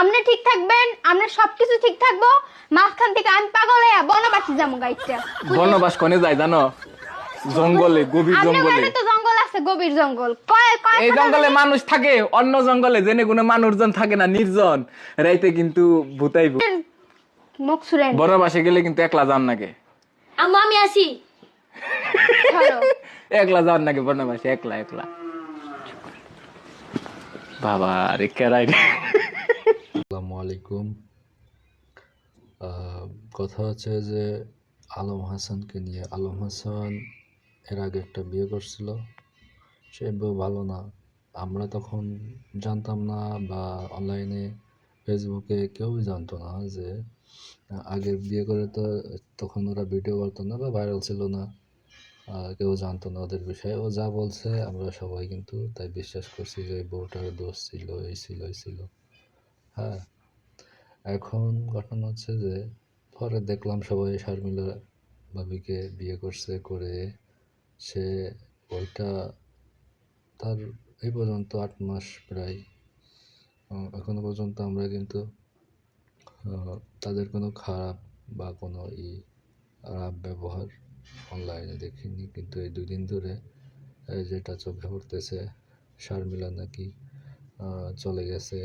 আপনি ঠিক থাকবেন, আপনার সবকিছু ঠিক থাকবো, মাঝখান থেকে আমি পাগল হয়ে বনবাসী যাবো গাইটা। বনবাস কোনে যায় জানো? জঙ্গলে, গভীর আপনার জঙ্গলে। ঘরে তো জঙ্গল আছে, গভীর জঙ্গল। কয় কয় এই খানা জঙ্গলে জানি? মানুষ থাকে, অন্য জঙ্গলে জেনে কোনো মানুষজন থাকে না, নির্জন। রাইতে কিন্তু ভূতাইব। মুখ ছুড়েন। বনবাসে গেলে কিন্তু একলা যান নাকি? আম্মা আমি আসি। ধরো। একলা যান নাকি বনবাসে? একলা একলা। বাবা রে কেরাই রে। আসসালামু আলাইকুম। কথা হচ্ছে যে আলম হাসানকে নিয়ে। আলম হাসান এর আগে একটা বিয়ে করছিল, সে বউ ভালো না। আমরা তখন জানতাম না, বা অনলাইনে ফেসবুকে কেউই জানতো না যে আগে বিয়ে করে তো তখন ওরা ভিডিও করতো না বা ভাইরাল ছিল না, কেউ জানতো না ওদের বিষয়ে। ও যা বলছে আমরা সবাই কিন্তু তাই বিশ্বাস করছি যে বউটার দোষ ছিল, এই ছিল এই ছিল। হ্যাঁ, এখন ঘটনা হচ্ছে যে পরে দেখলাম সবাই শারমিলা ভাবিকে বিয়ে করছে, করে সে ওইটা তার এই পর্যন্ত 8 মাস প্রায়। এখনো পর্যন্ত আমরা কিন্তু তাদের কোনো খারাপ বা কোনো খারাপ ব্যবহার অনলাইনে দেখিনি, কিন্তু এই 2 দিন ধরে যেটা চোখে পড়তেছে, শারমিলা নাকি চলে গেছে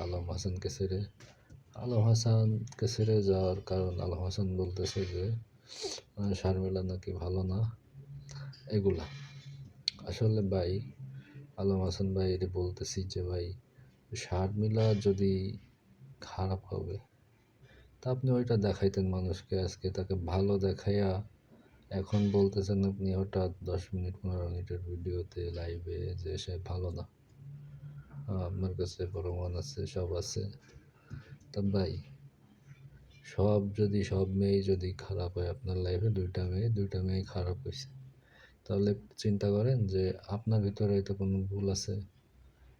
আলম হাসানকে ছেড়ে। আলম হাসানকে ছেড়ে যাওয়ার কারণ আলম হাসান বলতেছে যে শারমিলা নাকি ভালো না, এগুলা। আসলে ভাই, আলম হাসান ভাই এটা বলতেছি যে ভাই, শারমিলা যদি খারাপ হবে তা আপনি ওইটা দেখাইতেন মানুষকে, আজকে তাকে ভালো দেখাইয়া এখন বলতেছেন আপনি হঠাৎ 10 মিনিট 15 মিনিটের ভিডিওতে লাইভে যে সে ভালো না। আপনার কাছে প্রমাণ আছে, সব আছে। তা ভাই, সব মেয়ে যদি খারাপ হয়, আপনার লাইফে 2টা মেয়ে খারাপ হয়েছে, তাহলে চিন্তা করেন যে আপনার ভিতরে হয়তো কোনো ভুল আছে,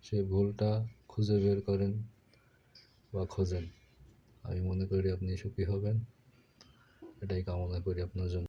সেই ভুলটা খুঁজে বের করেন বা খোঁজেন। আমি মনে করি আপনি সুখী হবেন, এটাই কামনা করি আপনার জন্য।